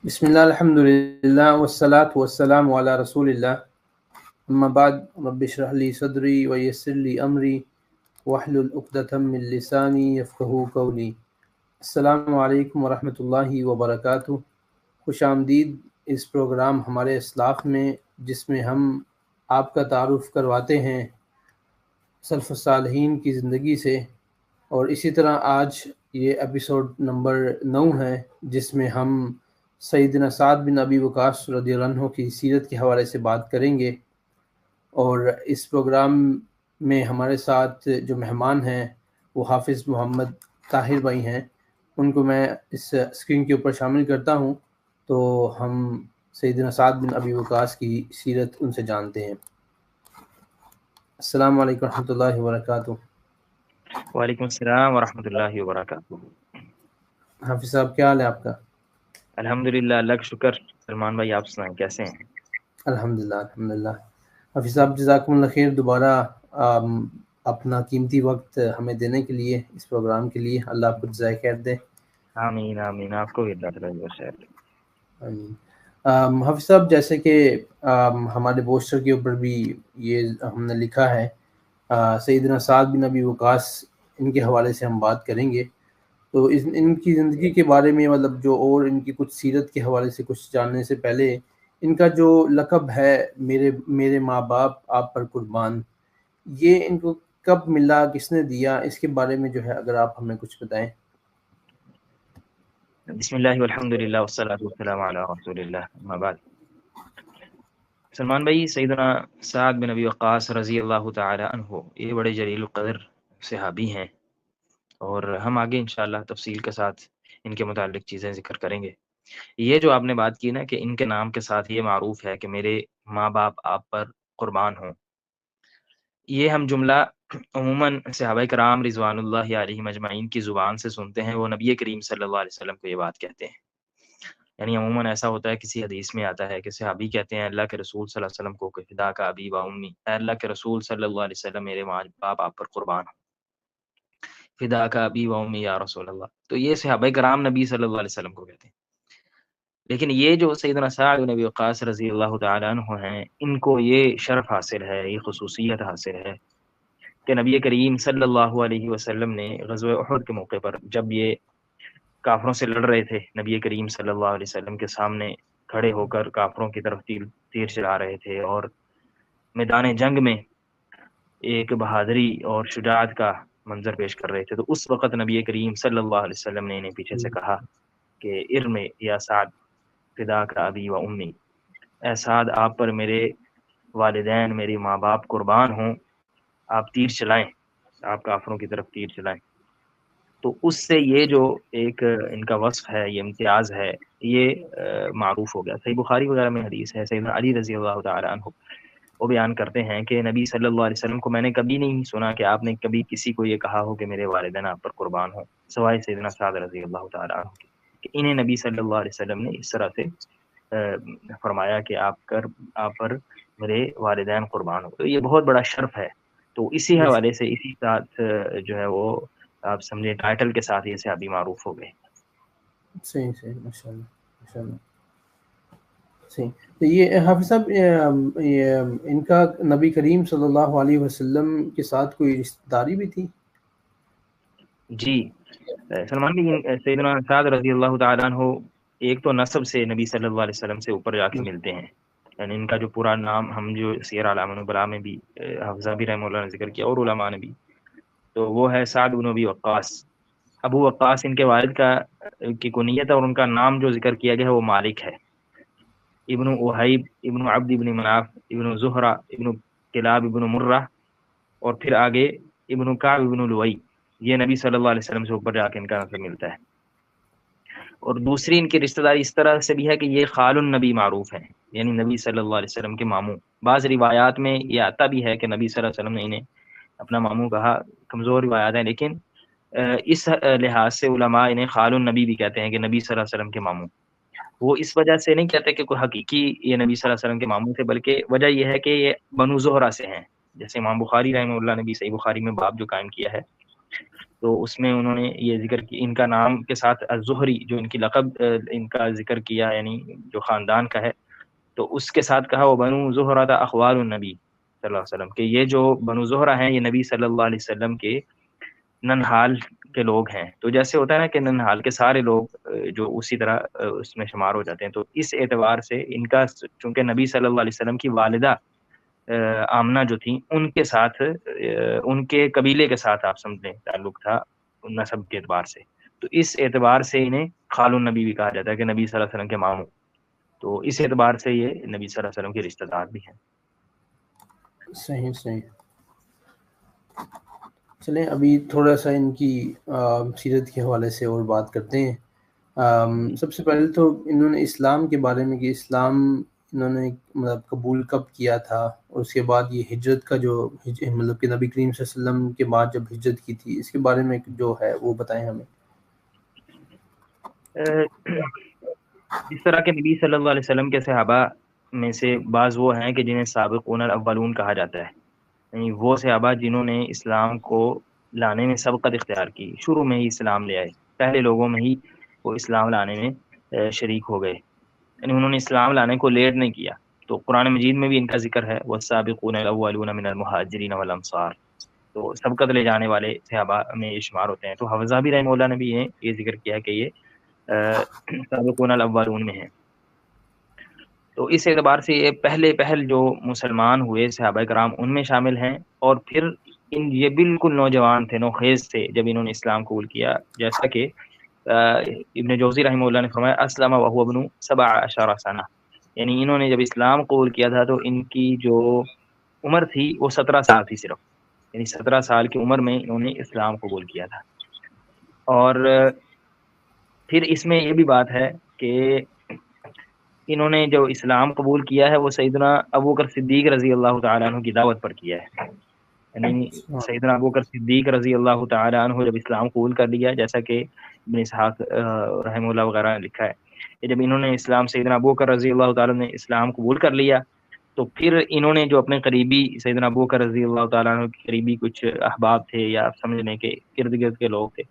بسم اللہ الحمد للہ والصلاة والسلام علی رسول اللہ اما بعد رب اشرح لی صدری ویسر لی امری واحلل عقدۃ من لسانی یفقہوا قولی۔ السلام علیکم ورحمۃ اللہ وبرکاتہ۔ خوش آمدید اس پروگرام ہمارے اسلاف میں، جس میں ہم آپ کا تعارف کرواتے ہیں سلف الصالحین کی زندگی سے، اور اسی طرح آج یہ ایپیسوڈ نمبر 9 ہے، جس میں ہم سیدنا سعد بن ابی وقاص رضی اللہ عنہ کی سیرت کے حوالے سے بات کریں گے۔ اور اس پروگرام میں ہمارے ساتھ جو مہمان ہیں وہ حافظ محمد طاہر بھائی ہیں، ان کو میں اس اسکرین کے اوپر شامل کرتا ہوں، تو ہم سیدنا سعد بن ابی وقاص کی سیرت ان سے جانتے ہیں۔ السلام علیکم ورحمۃ اللہ وبرکاتہ۔ وعلیکم السلام ورحمۃ اللہ وبرکاتہ۔ حافظ صاحب، کیا حال ہے آپ کا؟ الحمدللہ، اللہ کا شکر۔ سلمان بھائی آپ سنائیں، کیسے ہیں؟ الحمدللہ الحمدللہ۔ حافظ صاحب، جزاکم اللہ خیر، دوبارہ اپنا قیمتی وقت ہمیں دینے کے لیے، اس پروگرام کے لیے اللہ آپ کو جزائے خیر دے۔ آمین آمین، آپ کو بھی اللہ تعالیٰ جزائے خیر۔ آمین۔ حافظ صاحب، جیسے کہ ہمارے پوسٹر کے اوپر بھی یہ ہم نے لکھا ہے، سیدنا سعد بن ابی وقاص، ان کے حوالے سے ہم بات کریں گے، تو ان کی زندگی کے بارے میں، مطلب جو اور ان کی کچھ سیرت کے حوالے سے کچھ جاننے سے پہلے، ان کا جو لقب ہے میرے ماں باپ آپ پر قربان، یہ ان کو کب ملا، کس نے دیا، اس کے بارے میں جو ہے اگر آپ ہمیں کچھ بتائیں۔ بسم اللہ والحمدللہ والصلاۃ والسلام علی رسول اللہ، اما بعد۔ سلمان بھائی، سیدنا سعد بن ابی وقاص رضی اللہ تعالی عنہ یہ بڑے جلیل القدر صحابی ہیں، اور ہم آگے انشاءاللہ تفصیل کے ساتھ ان کے متعلق چیزیں ذکر کریں گے۔ یہ جو آپ نے بات کی نا کہ ان کے نام کے ساتھ یہ معروف ہے کہ میرے ماں باپ آپ پر قربان ہوں، یہ ہم جملہ عموماً صحابہ کرام رضوان اللہ علیہم اجمعین کی زبان سے سنتے ہیں، وہ نبی کریم صلی اللہ علیہ وسلم کو یہ بات کہتے ہیں۔ یعنی عموماً ایسا ہوتا ہے، کسی حدیث میں آتا ہے کہ صحابی کہتے ہیں اللہ کے رسول صلی اللہ علیہ وسلم کو کہ فدا کا ابی و امی، اے اللہ کے رسول صلی اللہ علیہ وسلم میرے ماں باپ آپ پر قربان ہوں، فدا کا ابی و امی یا رسول اللہ۔ تو یہ صحابہ کرام نبی صلی اللہ علیہ وسلم کو کہتے ہیں۔ لیکن یہ جو سیدنا سعد بن ابی وقاص رضی اللہ تعالیٰ عنہ ہیں، ان کو یہ شرف حاصل ہے، یہ خصوصیت حاصل ہے کہ نبی کریم صلی اللہ علیہ وسلم نے غزوہ احد کے موقع پر، جب یہ کافروں سے لڑ رہے تھے، نبی کریم صلی اللہ علیہ وسلم کے سامنے کھڑے ہو کر کافروں کی طرف تیر چلا رہے تھے، اور میدان جنگ میں ایک بہادری اور شجاعت کا منظر پیش کر رہے تھے، تو اس وقت نبی کریم صلی اللہ علیہ وسلم نے انہیں پیچھے سے کہا کہ ارم یا سعد فدا کا ابی و امی، اے سعد آپ پر میرے والدین، میری ماں باپ قربان ہوں، آپ تیر چلائیں، آپ کافروں کی طرف تیر چلائیں۔ تو اس سے یہ جو ایک ان کا وصف ہے، یہ امتیاز ہے، یہ معروف ہو گیا۔ صحیح بخاری وغیرہ میں حدیث ہے، سیدنا علی رضی اللہ تعالی عنہ وہ بیان کرتے ہیں کہ نبی صلی اللہ علیہ وسلم کو میں نے کبھی نہیں سنا کہ آپ نے کبھی کسی کو یہ کہا ہو کہ میرے والدین آپ پر قربان ہوں، سوائے سیدنا سعد رضی اللہ تعالی عنہ کے، کہ انہیں نبی صلی اللہ علیہ وسلم نے اس طرح سے فرمایا کہ آپ پر میرے والدین قربان ہو۔ تو یہ بہت بڑا شرف ہے۔ تو اسی حوالے سے، اسی ساتھ جو ہے وہ آپ سمجھے ٹائٹل کے ساتھ یہ صحابی معروف ہو گئے۔ صحیح صحیح، ماشاء اللہ ماشاء اللہ۔ صحیح، تو یہ حافظ صاحب، یہ ان کا نبی کریم صلی اللہ علیہ وسلم کے ساتھ کوئی رشتہ داری بھی تھی؟ جی، سلمان بھی سیدنا سعد رضی اللہ تعالیٰ عنہ ایک تو نسب سے نبی صلی اللہ علیہ وسلم سے اوپر جا کے ملتے ہیں، یعنی ان کا جو پورا نام ہم جو سیر اعلام النبلاء میں بھی حافظہ بھی رحمہ اللہ نے ذکر کیا اور علماء نے بھی، تو وہ ہے سعد بن ابی وقاص۔ ابو وقاص ان کے والد کی کنیت ہے، اور ان کا نام جو ذکر کیا گیا ہے وہ مالک ہے، ابن وحیب ابن عبد ابن مناف ابن زہرہ ابن کلاب ابن مرہ، اور پھر آگے ابن کعب ابن لؤی۔ یہ نبی صلی اللہ علیہ وسلم سے اوپر جا کے ان کا نسب ملتا ہے۔ اور دوسری ان کی رشتہ داری اس طرح سے بھی ہے کہ یہ خال النبی معروف ہیں، یعنی نبی صلی اللہ علیہ وسلم کے ماموں۔ بعض روایات میں یہ آتا بھی ہے کہ نبی صلی اللہ علیہ وسلم نے انہیں اپنا ماموں کہا، کمزور روایات ہیں، لیکن اس لحاظ سے علماء انہیں خال النبی بھی کہتے ہیں کہ نبی صلی اللہ علیہ وسلم کے ماموں۔ وہ اس وجہ سے نہیں کہتے کہ کوئی حقیقی یہ نبی صلی اللہ علیہ وسلم کے ماموں تھے، بلکہ وجہ یہ ہے کہ یہ بنو زہرہ سے ہیں، جیسے امام بخاری رحمہ اللہ نے بھی صحیح بخاری میں باب جو قائم کیا ہے تو اس میں انہوں نے یہ ذکر کی، ان کا نام کے ساتھ الزہری جو ان کی لقب ان کا ذکر کیا، یعنی جو خاندان کا ہے، تو اس کے ساتھ کہا وہ بنو زہرہ اخوال النبی صلی اللہ علیہ وسلم، کہ یہ جو بنو زہرہ ہیں یہ نبی صلی اللہ علیہ وسلم کے ننہال کے لوگ ہیں۔ تو جیسے ہوتا ہے نا کہ ننہال کے سارے لوگ جو اسی طرح اس میں شمار ہو جاتے ہیں، تو اس اعتبار سے ان کا چونکہ نبی صلی اللہ علیہ وسلم کی والدہ آمنہ جو تھیں ان کے ساتھ ان کے قبیلے کے ساتھ آپ سمجھیں تعلق تھا نسب کے اعتبار سے، تو اس اعتبار سے انہیں خال النبی بھی کہا جاتا ہے کہ نبی صلی اللہ علیہ وسلم کے ماموں، تو اس اعتبار سے یہ نبی صلی اللہ علیہ وسلم کے رشتہ دار بھی ہیں۔ صحیح صحیح۔ چلیں ابھی تھوڑا سا ان کی سیرت کے حوالے سے اور بات کرتے ہیں۔ سب سے پہلے تو انہوں نے اسلام کے بارے میں کہ اسلام انہوں نے مطلب قبول کب کیا تھا، اور اس کے بعد یہ ہجرت کا جو مطلب کہ نبی کریم صلی اللہ علیہ وسلم کے بعد جب ہجرت کی تھی، اس کے بارے میں جو ہے وہ بتائیں ہمیں۔ جس طرح کہ نبی صلی اللہ علیہ وسلم کے صحابہ میں سے بعض وہ ہیں کہ جنہیں سابقون الاولون کہا جاتا ہے، یعنی وہ صحابہ جنہوں نے اسلام کو لانے میں سبقت اختیار کی، شروع میں ہی اسلام لے آئے، پہلے لوگوں میں ہی وہ اسلام لانے میں شریک ہو گئے، یعنی انہوں نے اسلام لانے کو لیٹ نہیں کیا۔ تو قرآن مجید میں بھی ان کا ذکر ہے، والسابقون الاولون من المہاجرین والانصار، تو سبقت لے جانے والے صحابہ میں یہ شمار ہوتے ہیں۔ تو حفظہ بھی رحمہ اللہ نے بھی یہ ذکر کیا کہ یہ سابقون الاولون میں ہیں۔ تو اس اعتبار سے یہ پہل جو مسلمان ہوئے صحابہ کرام ان میں شامل ہیں، اور پھر یہ بالکل نوجوان تھے، نوخیز تھے جب انہوں نے اسلام قبول کیا، جیسا کہ ابن جوزی رحمہ اللہ نے فرمایا اسلم وهو ابن 17 سنہ، یعنی انہوں نے جب اسلام قبول کیا تھا تو ان کی جو عمر تھی وہ 17 سال تھی صرف، یعنی 17 سال کی عمر میں انہوں نے اسلام قبول کیا تھا۔ اور پھر اس میں یہ بھی بات ہے کہ انہوں نے جو اسلام قبول کیا ہے وہ سیدنا ابوبکر صدیق رضی اللہ تعالیٰ عنہ کی دعوت پر کیا ہے، یعنی سیدنا ابوبکر صدیق رضی اللہ تعالیٰ عنہ جب اسلام قبول کر لیا، جیسا کہ ابن اسحاق رحمہ اللہ وغیرہ نے لکھا ہے کہ جب انہوں نے سیدنا ابوبکر رضی اللہ تعالیٰ نے اسلام قبول کر لیا، تو پھر انہوں نے جو اپنے قریبی سیدنا ابوبکر رضی اللہ تعالیٰ عنہ کے قریبی کچھ احباب تھے یا سمجھنے کے ارد گرد کے لوگ تھے،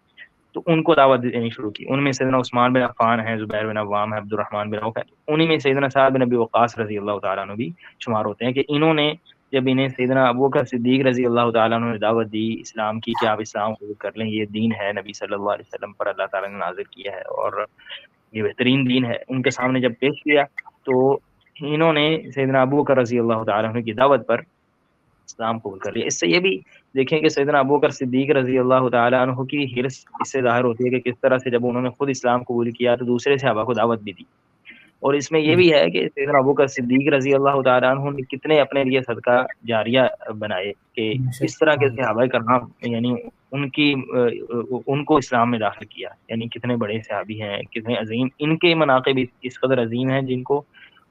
تو ان کو دعوت دینی شروع کی۔ ان میں سیدنا عثمان بن عفان ہیں، زبیر بن عوام ہے، عبد الرحمن بن عوف ہے، انہی میں سیدنا سعد بن ابی وقاص رضی اللہ تعالیٰ عنہ بھی شمار ہوتے ہیں کہ انہوں نے جب انہیں سیدنا ابوبکر صدیق رضی اللہ تعالیٰ عنہ نے دعوت دی اسلام کی کہ آپ اسلام قبول کر لیں، یہ دین ہے نبی صلی اللہ علیہ وسلم پر اللہ تعالیٰ نے نازل کیا ہے اور یہ بہترین دین ہے، ان کے سامنے جب پیش کیا تو انہوں نے سیدنا ابوبکر رضی اللہ تعالیٰ عنہ کی دعوت پر اسلام قبول کر لیا۔ اس سے یہ بھی دیکھیں کہ سیدنا ابوبکر صدیق رضی اللہ تعالیٰ عنہ کی حرص اس سے ظاہر ہوتی ہے کہ کس طرح سے جب انہوں نے خود اسلام قبول کیا تو دوسرے صحابہ کو دعوت بھی دی، اور اس میں یہ بھی ہے کہ سیدنا ابوبکر صدیق رضی اللہ تعالیٰ عنہ نے کتنے اپنے لیے صدقہ جاریہ بنائے کہ اس طرح کے صحابہ کرام یعنی ان کو اسلام میں داخل کیا، یعنی کتنے بڑے صحابی ہیں، کتنے عظیم، ان کے مناقب اس قدر عظیم ہیں جن کو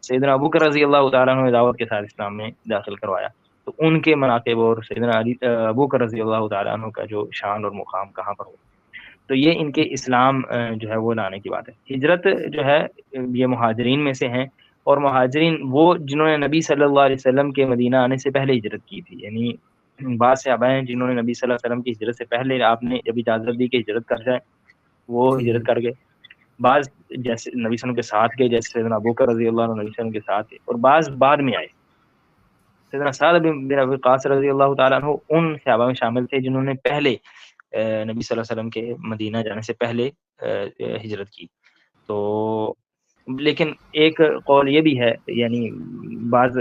سیدنا ابوبکر رضی اللہ تعالیٰ عنہ نے دعوت کے ساتھ اسلام میں داخل کروایا، تو ان کے مناقب اور سیدنا ابوبکر رضی اللہ تعالیٰ عنہ کا جو شان اور مقام کہاں پر ہو، تو یہ ان کے اسلام جو ہے وہ لانے کی بات ہے۔ ہجرت جو ہے یہ مہاجرین میں سے ہیں، اور مہاجرین وہ جنہوں نے نبی صلی اللہ علیہ وسلم کے مدینہ آنے سے پہلے ہجرت کی تھی، یعنی بعض صحابہ ہیں جنہوں نے نبی صلی اللہ علیہ وسلم کی ہجرت سے پہلے آپ نے جب اجازت دی کہ ہجرت کر جائے وہ ہجرت کر گئے، بعض جیسے نبی صلی اللہ علیہ وسلم کے ساتھ گئے جیسے سیدنا ابوبکر رضی اللہ عنہ نبی صلی اللہ علیہ وسلم کے ساتھ گئے، اور بعض بعد میں آئے۔ سیدنا سعد بن ابی وقاص رضی اللہ تعالیٰ عنہ ان صحابہ میں شامل تھے جنہوں نے پہلے نبی صلی اللہ علیہ وسلم کے مدینہ جانے سے پہلے ہجرت کی۔ تو لیکن ایک قول یہ بھی ہے، یعنی بعض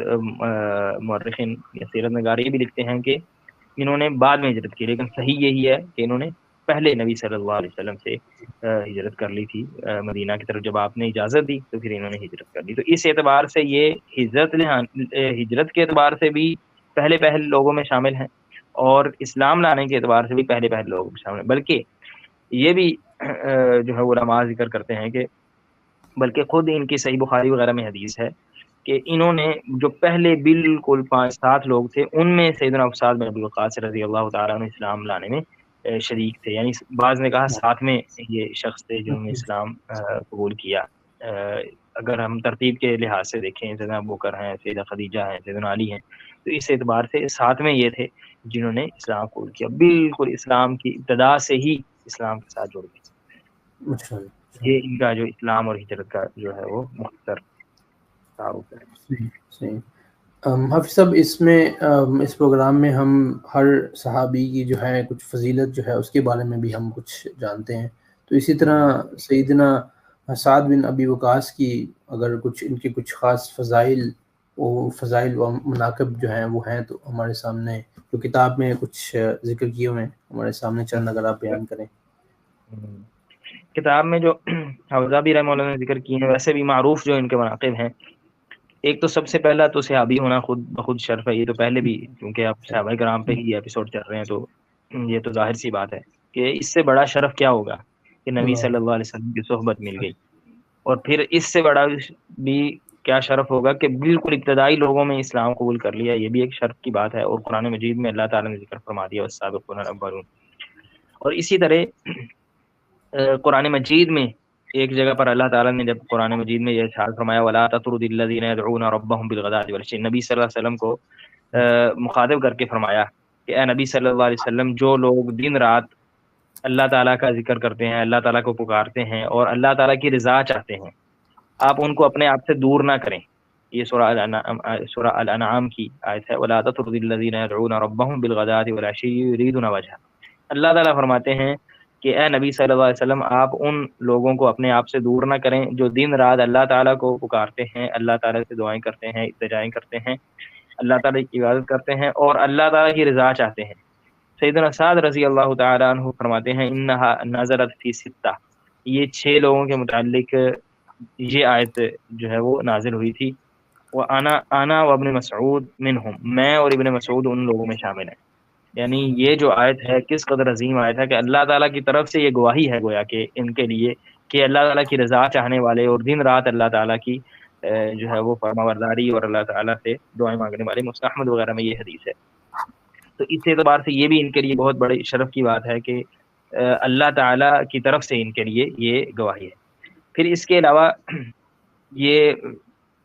مورخین یا سیرت نگار یہ بھی لکھتے ہیں کہ انہوں نے بعد میں ہجرت کی، لیکن صحیح یہی ہے کہ انہوں نے پہلے نبی صلی اللہ علیہ وسلم سے ہجرت کر لی تھی مدینہ کی طرف، جب آپ نے اجازت دی تو پھر انہوں نے ہجرت کر لی۔ تو اس اعتبار سے یہ ہجرت کے اعتبار سے بھی پہلے لوگوں میں شامل ہیں، اور اسلام لانے کے اعتبار سے بھی پہلے لوگ شامل ہیں۔ بلکہ یہ بھی جو ہے علماء ذکر کرتے ہیں کہ بلکہ خود ان کی صحیح بخاری وغیرہ میں حدیث ہے کہ انہوں نے جو پہلے بالکل 5-7 لوگ تھے ان میں سیدنا سعد بن ابی وقاص رضی اللہ تعالیٰ عنہ اسلام لانے میں شریک تھے، یعنی بعض نے کہا 7 میں یہ شخص تھے جنہوں نے اسلام قبول کیا اگر ہم ترتیب کے لحاظ سے دیکھیں، سیدنا ابوبکر ہیں، سیدہ خدیجہ ہیں، سیدنا علی ہیں، تو اس اعتبار سے ساتویں یہ تھے جنہوں نے اسلام قبول کیا، بالکل اسلام کی ابتدا سے ہی اسلام کے ساتھ جڑ گئے. یہ ان کا جو اسلام اور ہجرت کا جو ہے وہ مختصر تعارف ہے. صحیح. حافظ صاحب، اس میں اس پروگرام میں ہم ہر صحابی کی جو ہے کچھ فضیلت جو ہے اس کے بارے میں بھی ہم کچھ جانتے ہیں، تو اسی طرح سیدنا سعد بن ابی وقاص کی اگر کچھ ان کے کچھ خاص فضائل و مناقب جو ہیں وہ ہیں تو ہمارے سامنے، جو کتاب میں کچھ ذکر کیے ہوئے ہیں، ہمارے سامنے چند اگر آپ بیان کریں. کتاب میں جو حوزابی رحمہ اللہ نے ذکر کیے ہیں، ویسے بھی معروف جو ان کے مناقب ہیں، ایک تو سب سے پہلا تو صحابی ہونا خود بخود شرف ہے. یہ تو پہلے بھی، کیونکہ اب صحابہ کرام پہ ہی ایپیسوڈ چل رہے ہیں تو یہ تو ظاہر سی بات ہے کہ اس سے بڑا شرف کیا ہوگا کہ نبی صلی اللہ علیہ وسلم کی صحبت مل گئی. اور پھر اس سے بڑا بھی کیا شرف ہوگا کہ بالکل ابتدائی لوگوں میں اسلام قبول کر لیا. یہ بھی ایک شرف کی بات ہے، اور قرآن مجید میں اللہ تعالیٰ نے ذکر فرما دیا والسابقون الاولون. اور اسی طرح قرآن مجید میں ایک جگہ پر اللہ تعالیٰ نے جب قرآن مجید میں یہ ارشاد فرمایا وَلَا تَطْرُدِ الَّذِينَ يَدْعُونَ رَبَّهُمْ بِالْغَدَاةِ وَالْعَشِيِّ، نبی صلی اللہ علیہ وسلم کو مخاطب کر کے فرمایا کہ اے نبی صلی اللہ علیہ وسلم، جو لوگ دن رات اللہ تعالیٰ کا ذکر کرتے ہیں، اللہ تعالیٰ کو پکارتے ہیں اور اللہ تعالیٰ کی رضا چاہتے ہیں، آپ ان کو اپنے آپ سے دور نہ کریں. یہ سورہ الانعام کی آیت ہے، وَلَا تَطْرُدِ الَّذِينَ يَدْعُونَ رَبَّهُمْ بِالْغَدَاةِ وَالْعَشِيِّ يُرِيدُونَ وَجْهَهُ. اللہ تعالیٰ فرماتے ہیں کہ اے نبی صلی اللہ علیہ وسلم، آپ ان لوگوں کو اپنے آپ سے دور نہ کریں جو دن رات اللہ تعالیٰ کو پکارتے ہیں، اللہ تعالیٰ سے دعائیں کرتے ہیں، التجائیں کرتے ہیں، اللہ تعالیٰ کی عبادت کرتے ہیں اور اللہ تعالیٰ کی رضا چاہتے ہیں. سیدنا سعد رضی اللہ تعالیٰ عنہ فرماتے ہیں انہا نزلت فی ستہ، یہ 6 لوگوں کے متعلق یہ آیت جو ہے وہ نازل ہوئی تھی. انا و ابن مسعود منہم، میں اور ابن مسعود ان لوگوں میں شامل ہیں. یعنی یہ جو آیت ہے کس قدر عظیم آیت ہے کہ اللہ تعالیٰ کی طرف سے یہ گواہی ہے گویا کہ ان کے لیے کہ اللہ تعالیٰ کی رضا چاہنے والے اور دن رات اللہ تعالیٰ کی جو ہے وہ فرما برداری اور اللہ تعالیٰ سے دعائیں مانگنے والے. مستحمد وغیرہ میں یہ حدیث ہے. تو اس اعتبار سے یہ بھی ان کے لیے بہت بڑے شرف کی بات ہے کہ اللہ تعالیٰ کی طرف سے ان کے لیے یہ گواہی ہے. پھر اس کے علاوہ یہ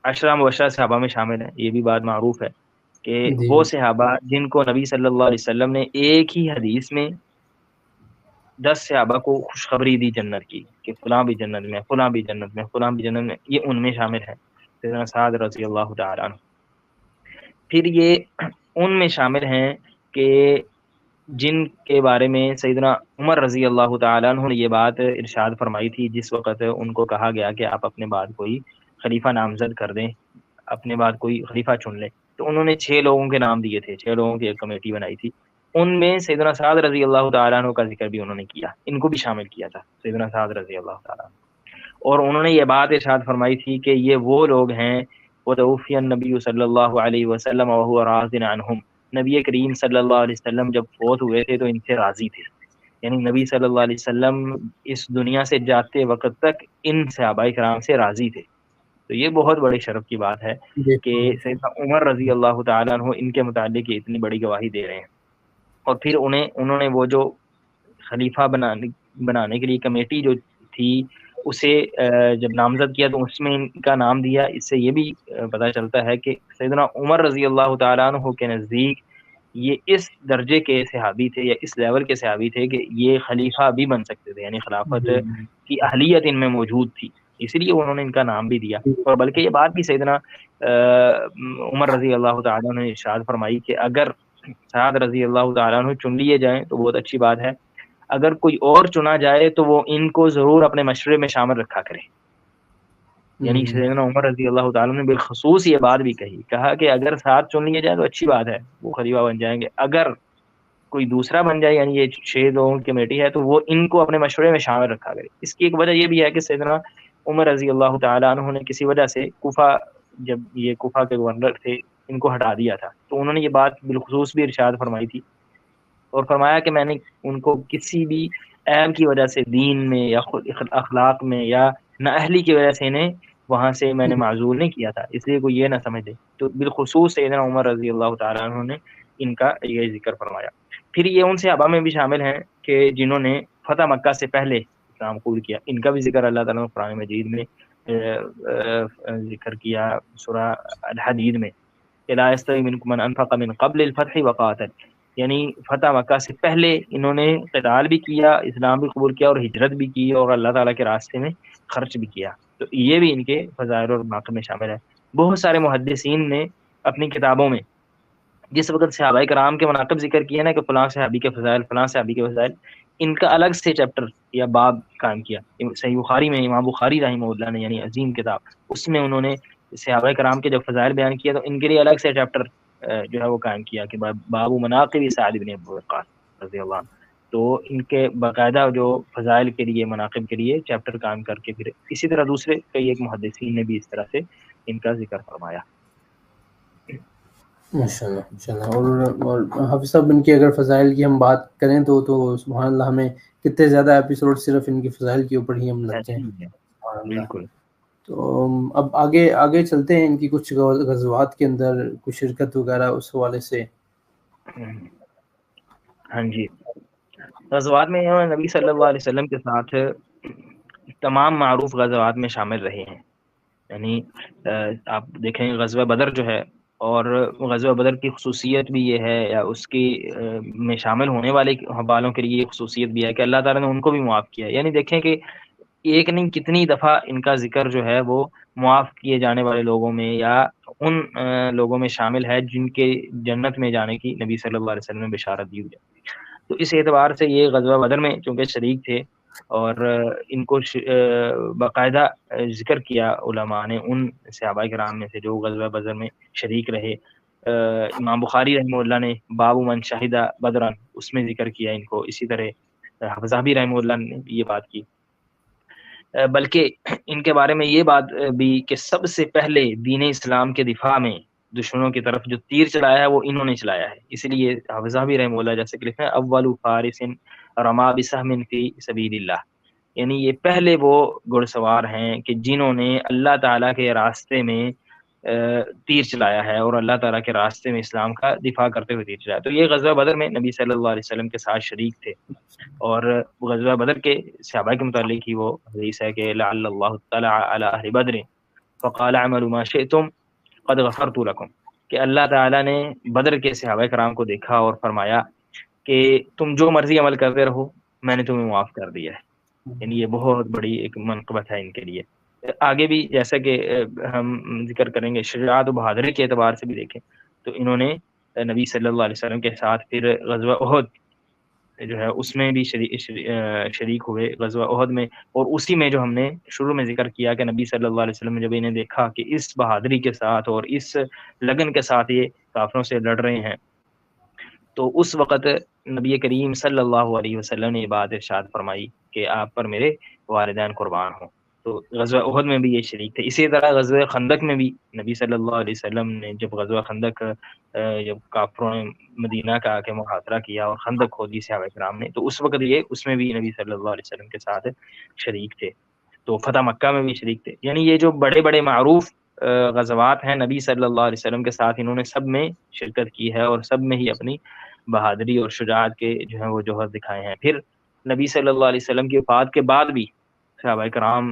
عشرہ مبشرہ صحابہ میں شامل ہیں. یہ بھی بات معروف ہے کہ وہ صحابہ جن کو نبی صلی اللہ علیہ وسلم نے ایک ہی حدیث میں 10 صحابہ کو خوشخبری دی جنت کی کہ فلاں بھی جنت میں، فلاں بھی جنت میں، فلاں بھی جنت میں، یہ ان میں شامل ہے. سیدنا سعد رضی اللہ تعالیٰ عنہ. پھر یہ ان میں شامل ہیں کہ جن کے بارے میں سیدنا عمر رضی اللہ تعالیٰ عنہ نے یہ بات ارشاد فرمائی تھی جس وقت ان کو کہا گیا کہ آپ اپنے بعد کوئی خلیفہ نامزد کر دیں، اپنے بعد کوئی خلیفہ چن لیں. تو انہوں نے 6 لوگوں کے نام دیے تھے، 6 لوگوں کی ایک کمیٹی بنائی تھی. ان میں سیدنا سعد رضی اللہ تعالیٰ عنہ کا ذکر بھی انہوں نے کیا، ان کو بھی شامل کیا تھا سیدنا سعد رضی اللہ تعالیٰ عنہ. اور انہوں نے یہ بات ارشاد فرمائی تھی کہ یہ وہ لوگ ہیں وتوفی النبی صلی اللہ علیہ وسلم وهو راض عنہم، نبی کریم صلی اللہ علیہ وسلم جب فوت ہوئے تھے تو ان سے راضی تھے. یعنی نبی صلی اللہ علیہ وسلم اس دنیا سے جاتے وقت تک ان صحابہ کرام سے راضی تھے. تو یہ بہت بڑے شرف کی بات ہے کہ سیدنا عمر رضی اللہ تعالیٰ عنہ ان کے متعلق اتنی بڑی گواہی دے رہے ہیں. اور پھر انہوں نے وہ جو خلیفہ بنانے کے لیے کمیٹی جو تھی اسے جب نامزد کیا تو اس میں ان کا نام دیا. اس سے یہ بھی پتہ چلتا ہے کہ سیدنا عمر رضی اللہ تعالیٰ عنہ کے نزدیک یہ اس درجے کے صحابی تھے یا اس لیول کے صحابی تھے کہ یہ خلیفہ بھی بن سکتے تھے، یعنی خلافت کی اہلیت ان میں موجود تھی، اس لیے انہوں نے ان کا نام بھی دیا. اور بلکہ یہ بات بھی سیدنا عمر رضی اللہ تعالیٰ عنہ نے ارشاد فرمائی کہ اگر سعد رضی اللہ تعالیٰ عنہ چن لیے جائیں تو بہت اچھی بات ہے، اگر کوئی اور چنا جائے تو وہ ان کو ضرور اپنے مشورے میں شامل رکھا کرے. یعنی سیدنا عمر رضی اللہ تعالیٰ نے بالخصوص یہ بات بھی کہا کہ اگر ساتھ چن لیے جائے تو اچھی بات ہے، وہ خلیفہ بن جائیں گے. اگر کوئی دوسرا بن جائے، یعنی یہ 6 لوگوں کی کمیٹی ہے، تو وہ ان کو اپنے مشورے میں شامل رکھا کرے. اس کی ایک وجہ یہ بھی ہے کہ سیدنا عمر رضی اللہ تعالیٰ عنہ نے کسی وجہ سے کوفہ، جب یہ کوفہ کے گورنر تھے، ان کو ہٹا دیا تھا، تو انہوں نے یہ بات بالخصوص بھی ارشاد فرمائی تھی اور فرمایا کہ میں نے ان کو کسی بھی عیب کی وجہ سے دین میں یا اخلاق میں یا نااہلی کی وجہ سے انہیں وہاں سے میں نے معزول نہیں کیا تھا، اس لیے کوئی یہ نہ سمجھے. تو بالخصوص سیدنا عمر رضی اللہ تعالیٰ عنہ نے ان کا یہ ذکر فرمایا. پھر یہ ان صحابہ میں بھی شامل ہیں کہ جنہوں نے فتح مکہ سے پہلے اسلام قبول کیا، ان کا بھی ذکر اللہ تعالیٰ نے قرآن مجید میں ذکر کیا سورہ الحدید میں کہ لا یستوی منکم من انفق من قبل الفتح وقاتل، یعنی فتح مکہ سے پہلے انہوں نے قتال بھی کیا، اسلام بھی قبول کیا اور ہجرت بھی کی اور اللہ تعالیٰ کے راستے میں خرچ بھی کیا، تو یہ بھی ان کے فضائل اور مناقب میں شامل ہے۔ بہت سارے محدثین نے اپنی کتابوں میں جس وقت صحابہ کرام کے مناقب ذکر کیا نا کہ فلاں صحابی کے فضائل، فلاں صحابی کے فضائل، ان کا الگ سے چیپٹر یا باب قائم کیا۔ صحیح بخاری میں امام بخاری رحمہ اللہ نے، یعنی عظیم کتاب، اس میں انہوں نے صحابہ کرام کے جب فضائل بیان کیا تو ان کے لیے الگ سے چیپٹر جو ہے وہ قائم کیا کہ باب مناقب سعد بن ابی وقاص رضی اللہ عنہ۔ تو ان کے باقاعدہ جو فضائل کے لیے، مناقب کے لیے چیپٹر قائم کر کے پھر اسی طرح دوسرے کئی ایک محدثین نے بھی اس طرح سے ان کا ذکر فرمایا۔ ماشاء اللہ۔ اور حافظ صاحب ان کے اگر فضائل کی ہم بات کریں تو سبحان اللہ ہمیں کتنے زیادہ ایپیسوڈ صرف ان کے فضائل کے اوپر ہی ہم لگتے ہیں۔ بالکل۔ تو اب آگے چلتے ہیں ان کی کچھ غزوات کے اندر کچھ شرکت وغیرہ اس حوالے سے۔ ہاں جی، غزوات میں نبی صلی اللہ علیہ وسلم کے ساتھ تمام معروف غزوات میں شامل رہے ہیں، یعنی آپ دیکھیں غزوہ بدر جو ہے، اور غزوہ بدر کی خصوصیت بھی یہ ہے یا اس کی میں شامل ہونے والوں کے لیے یہ خصوصیت بھی ہے کہ اللہ تعالیٰ نے ان کو بھی معاف کیا، یعنی دیکھیں کہ ایک نہیں کتنی دفعہ ان کا ذکر جو ہے وہ معاف کیے جانے والے لوگوں میں یا ان لوگوں میں شامل ہے جن کے جنت میں جانے کی نبی صلی اللہ علیہ وسلم نے بشارت دی ہوئی ہے۔ تو اس اعتبار سے یہ غزوہ بدر میں چونکہ شریک تھے اور ان کو باقاعدہ ذکر کیا علماء نے ان صحابہ کرام میں سے جو غزوہ بدر میں شریک رہے۔ امام بخاری رحمہ اللہ نے باب من شہدہ بدرن اس میں ذکر کیا ان کو، اسی طرح حفظابی رحمہ اللہ نے یہ بات کی، بلکہ ان کے بارے میں یہ بات بھی کہ سب سے پہلے دین اسلام کے دفاع میں دشمنوں کی طرف جو تیر چلایا ہے وہ انہوں نے چلایا ہے، اس لیے حفظابی رحمہ اللہ جیسے کہ لکھا ہے اول فارس رما بسہم فی سبیل اللہ، یعنی یہ پہلے وہ گھڑ سوار ہیں کہ جنہوں نے اللہ تعالیٰ کے راستے میں تیر چلایا ہے اور اللہ تعالیٰ کے راستے میں اسلام کا دفاع کرتے ہوئے تیر چلایا۔ تو یہ غزوہ بدر میں نبی صلی اللہ علیہ وسلم کے ساتھ شریک تھے، اور غزوہ بدر کے صحابہ کے متعلق ہی وہ حدیث ہے کہ لعل اللہ تعالی علی اہل بدر فقال اعملوا ما شئتم قد غفرت لكم، کہ اللہ تعالیٰ نے بدر کے صحابہ کرام کو دیکھا اور فرمایا کہ تم جو مرضی عمل کرتے رہو میں نے تمہیں معاف کر دیا ہے، یعنی یہ بہت بڑی ایک منقبت ہے ان کے لیے۔ آگے بھی جیسا کہ ہم ذکر کریں گے شجاعت و بہادری کے اعتبار سے بھی دیکھیں تو انہوں نے نبی صلی اللہ علیہ وسلم کے ساتھ پھر غزوہ احد جو ہے اس میں بھی شریک ہوئے غزوہ احد میں، اور اسی میں جو ہم نے شروع میں ذکر کیا کہ نبی صلی اللہ علیہ وسلم نے جب انہیں دیکھا کہ اس بہادری کے ساتھ اور اس لگن کے ساتھ یہ کافروں سے لڑ رہے ہیں تو اس وقت نبی کریم صلی اللہ علیہ وسلم نے یہ بات ارشاد فرمائی کہ آپ پر میرے والدین قربان ہوں۔ تو غزوہ احد میں بھی یہ شریک تھے۔ اسی طرح غزوہ خندق میں بھی نبی صلی اللہ علیہ وسلم نے جب غزوہ خندق جب کافروں نے مدینہ کا آ کے محاصرہ کیا اور خندق کھودی صحابہ کرام نے، تو اس وقت یہ اس میں بھی نبی صلی اللہ علیہ وسلم کے ساتھ شریک تھے۔ تو فتح مکہ میں بھی شریک تھے، یعنی یہ جو بڑے بڑے معروف غزوات ہیں نبی صلی اللہ علیہ وسلم کے ساتھ انہوں نے سب میں شرکت کی ہے اور سب میں ہی اپنی بہادری اور شجاعت کے جو ہے وہ جوہر دکھائے ہیں۔ پھر نبی صلی اللہ علیہ وسلم کی وفات کے بعد بھی صحابہ کرام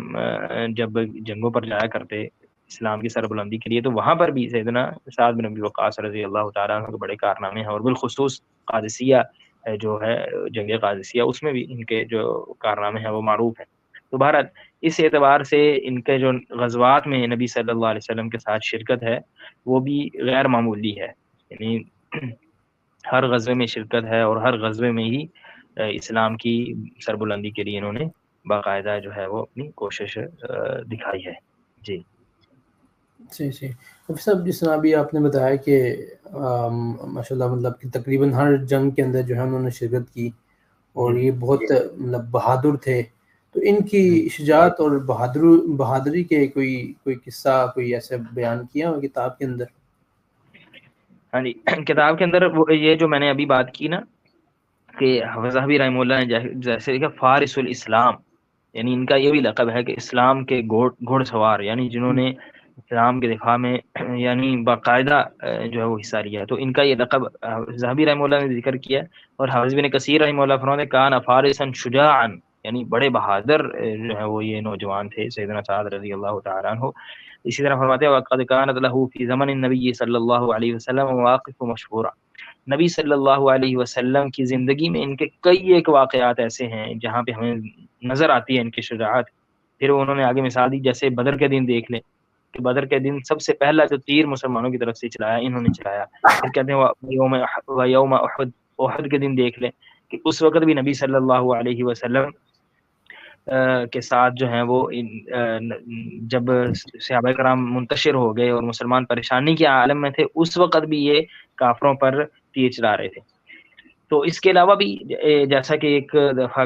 جب جنگوں پر جایا کرتے اسلام کی سربلندی کے لیے تو وہاں پر بھی سیدنا سعد بن ابی وقاص رضی اللہ تعالیٰ عنہ کے بڑے کارنامے ہیں، اور بالخصوص قادسیہ جو ہے جنگ قادسیہ اس میں بھی ان کے جو کارنامے ہیں وہ معروف ہیں۔ تو بہرحال اس اعتبار سے ان کے جو غزوات میں نبی صلی اللہ علیہ وسلم کے ساتھ شرکت ہے وہ بھی غیر معمولی ہے، یعنی ہر غزوے میں شرکت ہے اور ہر غزوے میں ہی اسلام کی سربلندی کے لیے انہوں نے باقاعدہ جو ہے وہ اپنی کوشش دکھائی ہے۔ جی جی صاحب، جس طرح ابھی آپ نے بتایا کہ ماشاء اللہ مطلب کہ تقریباً ہر جنگ کے اندر جو ہے انہوں نے شرکت کی اور یہ بہت مطلب بہادر تھے، تو ان کی شجاعت اور بہادری کے کوئی قصہ کوئی ایسا بیان کیا ہو کتاب کے اندر؟ ہاں جی، کتاب کے اندر یہ جو میں نے ابھی بات کی نا کہ حفظابی رحمہ اللہ نے جیسے لکھا فارس الاسلام، یعنی ان کا یہ بھی لقب ہے کہ اسلام کے گھوڑ سوار، یعنی جنہوں نے اسلام کے دفاع میں یعنی باقاعدہ جو ہے وہ حصہ لیا ہے، تو ان کا یہ لقب ذہبی رحمہ اللہ نے ذکر کیا، اور حافظ بن کثیر رحمہ اللہ فرماتے ہیں کان فارسا شجاعا یعنی بڑے بہادر جو ہے وہ یہ نوجوان تھے سیدنا سعد رضی اللہ تعالیٰ عنہ۔ اسی طرح فرماتے ہیں وَقَدْ كَانَتْ لَهُ فِي زَمَنِ النَّبِيِّ صلی اللہ علیہ وسلم مواقف مشہورہ، نبی صلی اللہ علیہ وسلم کی زندگی میں ان کے کئی ایک واقعات ایسے ہیں جہاں پہ ہمیں نظر آتی ہے ان کی شجاعت۔ پھر انہوں نے آگے مثال دی، جیسے بدر کے دن دیکھ لیں کہ بدر کے دن سب سے پہلا جو تیر مسلمانوں کی طرف سے چلایا انہوں نے چلایا۔ پھر کہتے ہیں یوم احد، احد کے دن دیکھ لیں کہ اس وقت بھی نبی صلی اللہ علیہ وسلم کے ساتھ جو ہیں وہ جب صحابہ کرام منتشر ہو گئے اور مسلمان پریشانی کے عالم میں تھے، اس وقت بھی یہ کافروں پر تیر چلا رہے تھے۔ تو اس کے علاوہ بھی جیسا کہ ایک دفعہ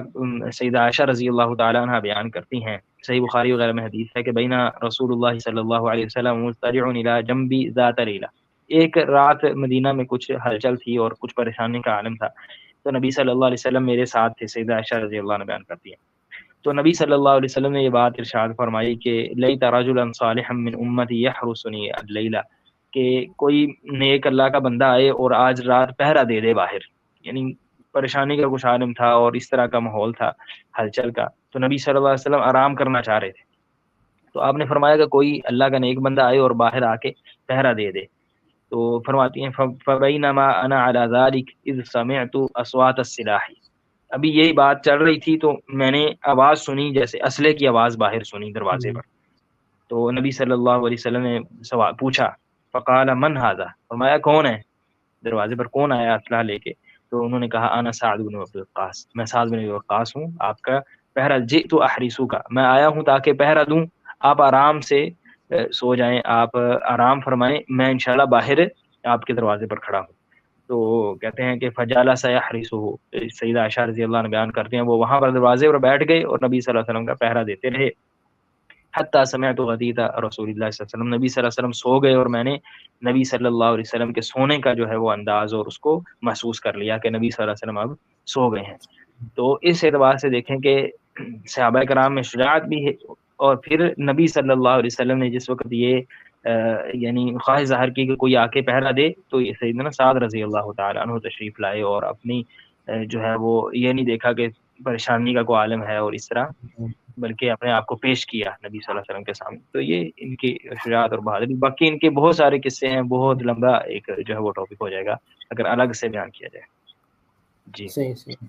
سیدہ عائشہ رضی اللہ تعالیٰ عنہ بیان کرتی ہیں، صحیح بخاری وغیرہ میں حدیث ہے کہ بینا رسول اللہ صلی اللہ علیہ وسلم مضطجع الی جنبی ذات لیلہ، ایک رات مدینہ میں کچھ ہلچل تھی اور کچھ پریشانی کا عالم تھا، تو نبی صلی اللہ علیہ وسلم میرے ساتھ تھے، سیدہ عائشہ رضی اللہ عنہ بیان کرتی ہیں۔ تو نبی صلی اللہ علیہ وسلم نے یہ بات ارشاد فرمائی کہ لیت رجلا صالحا من امتی یحرسنی اللیلہ، کہ کوئی نیک اللہ کا بندہ آئے اور آج رات پہرا دے دے باہر، یعنی پریشانی کا کچھ عالم تھا اور اس طرح کا ماحول تھا ہلچل کا، تو نبی صلی اللہ علیہ وسلم آرام کرنا چاہ رہے تھے، تو آپ نے فرمایا کہ کوئی اللہ کا نیک بندہ آئے اور باہر آ کے پہرا دے دے۔ تو فرماتی ہیں فبینما انا علی ذلک اذ سمعت اصوات السلاح، ابھی یہی بات چل رہی تھی تو میں نے آواز سنی، جیسے اسلحے کی آواز باہر سنی دروازے پر، تو نبی صلی اللہ علیہ وسلم نے سوال پوچھا، فقال من هذا، فرمایا کون ہے، دروازے پر کون آیا اسلحہ لے کے، تو انہوں نے کہا انا سعد بن ابی وقاص، میں سعد بن ابی وقاص ہوں، آپ کا پہرا، جئت احرسو کا، میں آیا ہوں تاکہ پہرا دوں، آپ آرام سے سو جائیں، آپ آرام فرمائیں، میں انشاءاللہ باہر آپ کے دروازے پر کھڑا ہوں۔ تو کہتے ہیں کہ فجالس یحرسہ، سیدہ عائشہ رضی اللہ عنہ بیان کرتے ہیں وہ وہاں پر دروازے پر بیٹھ گئے اور نبی صلی اللہ علیہ وسلم کا پہرا دیتے رہے، حتی سمعت غدیۃ رسول اللہ صلی اللہ علیہ وسلم، نبی صلی اللہ علیہ وسلم سو گئے اور میں نے نبی صلی اللہ علیہ وسلم کے سونے کا جو ہے وہ انداز اور اس کو محسوس کر لیا کہ نبی صلی اللہ علیہ وسلم اب سو گئے ہیں۔ تو اس اعتبار سے دیکھیں کہ صحابہ کرام میں شجاعت بھی ہے، اور پھر نبی صلی اللہ علیہ وسلم نے جس وقت یہ یعنی خواہش ظاہر کی کہ کوئی آ کے پہرا دے، تو یہ سیدنا سعد رضی اللہ تعالیٰ عنہ تشریف لائے اور اپنی جو ہے وہ یہ نہیں دیکھا کہ پریشانی کا کوئی عالم ہے اور اس طرح، بلکہ اپنے آپ کو پیش کیا نبی صلی اللہ علیہ وسلم کے سامنے۔ تو یہ ان کی شجاعت اور بہادری، باقی ان کے بہت سارے قصے ہیں، بہت لمبا ایک جو ہے وہ ٹاپک ہو جائے گا اگر الگ سے بیان کیا جائے۔ جی صحیح۔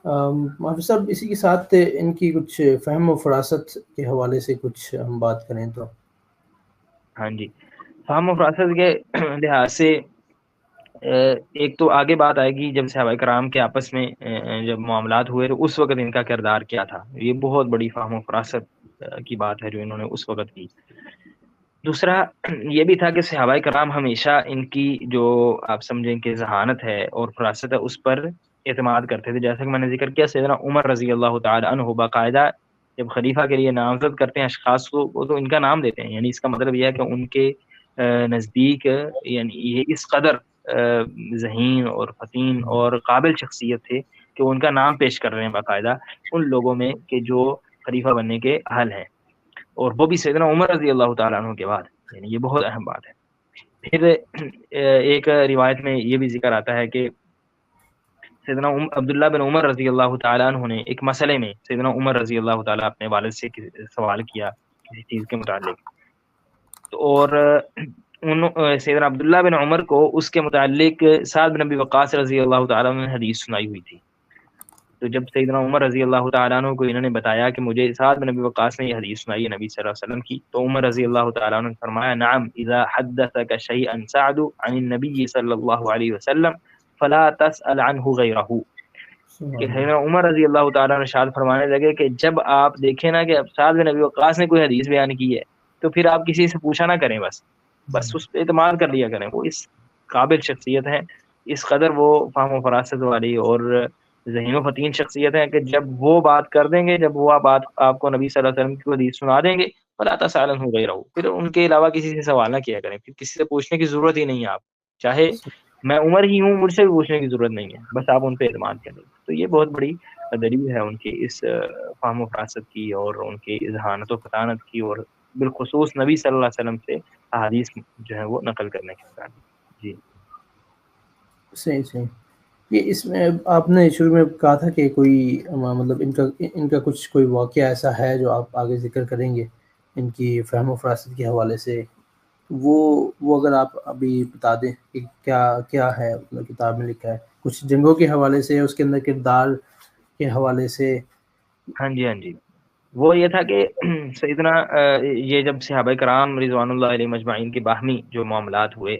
حافظ صاحب اسی کے ساتھ ان کی کچھ فہم و فراست کے حوالے سے کچھ ہم بات کریں تو۔ ہاں جی، فہم و فراست کے لحاظ سے ایک تو آگے بات آئے گی جب صحابہ کرام کے آپس میں جب معاملات ہوئے تو اس وقت ان کا کردار کیا تھا، یہ بہت بڑی فہم و فراست کی بات ہے جو انہوں نے اس وقت کی۔ دوسرا یہ بھی تھا کہ صحابہ کرام ہمیشہ ان کی جو آپ سمجھیں کہ ذہانت ہے اور فراست ہے اس پر اعتماد کرتے تھے، جیسا کہ میں نے ذکر کیا سیدنا عمر رضی اللہ تعالی عنہ باقاعدہ جب خلیفہ کے لیے نامزد کرتے ہیں اشخاص کو، وہ تو ان کا نام دیتے ہیں، یعنی اس کا مطلب یہ ہے کہ ان کے نزدیک یعنی یہ اس قدر ذہین اور فطین اور قابل شخصیت تھے کہ ان کا نام پیش کر رہے ہیں باقاعدہ ان لوگوں میں کہ جو خلیفہ بننے کے اہل ہیں، اور وہ بھی سیدنا عمر رضی اللہ تعالیٰ عنہ کے بعد، یعنی یہ بہت اہم بات ہے۔ پھر ایک روایت میں یہ بھی ذکر آتا ہے کہ سیدنا عبداللہ بن عمر رضی اللہ تعالیٰ عنہ نے ایک مسئلے میں سیدنا عمر رضی اللہ تعالیٰ اپنے والد سے سوال کیا کسی چیز کے متعلق، اور سیدنا عبداللہ بن عمر کو اس کے متعلق سعد بن ابی وقاص رضی اللہ تعالیٰ عنہ نے حدیث سنائی ہوئی تھی، تو جب سیدنا عمر رضی اللہ تعالیٰ عنہ کو انہوں نے بتایا کہ مجھے سعد بن ابی وقاص نے یہ حدیث سنائی ہے نبی صلی اللہ علیہ وسلم کی، تو عمر رضی اللہ تعالیٰ عنہ نے فرمایا نعم اذا حدثك شيئا سعد عن النبي صلی اللہ علیہ وسلم فلا تسأل عنه غیرہ، کہ سیدنا عمر رضی اللہ تعالیٰ عنہ ارشاد فرمانے لگے کہ جب آپ دیکھیں نا کہ سعد بن ابی وقاص نے کوئی حدیث بیان کی ہے تو پھر آپ کسی سے پوچھا نہ کریں، بس اس پہ اعتماد کر لیا کریں، وہ اس قابل شخصیت ہے، اس قدر وہ فہم و فراست والی اور ذہین و فطین شخصیت ہے کہ جب وہ بات کر دیں گے، جب وہ بات آپ کو نبی صلی اللہ علیہ وسلم کی حدیث سنا دیں گے فلا تسأل عنہ غیرہ، پھر ان کے علاوہ کسی سے سوال نہ کیا کریں، پھر کسی سے پوچھنے کی ضرورت ہی نہیں ہے، آپ چاہے میں عمر ہی ہوں مجھ سے بھی پوچھنے کی ضرورت نہیں ہے، بس آپ ان پہ اعتماد کریں۔ تو یہ بہت بڑی دلیل ہے ان کی اس فہم و فراست کی اور ان کی ذہانت و فطانت کی، اور بالخصوص نبی صلی اللہ علیہ وسلم سے احادیث جو ہے وہ نقل کرنے کے بعد۔ جی صحیح۔ یہ اس میں آپ نے شروع میں کہا تھا کہ کوئی مطلب ان کا کچھ کوئی واقعہ ایسا ہے جو آپ آگے ذکر کریں گے ان کی فہم و فراست کے حوالے سے، وہ اگر آپ ابھی بتا دیں کہ کیا ہے، مطلب کتاب میں لکھا ہے کچھ جنگوں کے حوالے سے، اس کے اندر کردار کے حوالے سے۔ ہاں جی، وہ یہ تھا کہ سیدنا یہ جب صحابہ کرام رضوان اللہ علیہ مجمعین کے باہمی جو معاملات ہوئے،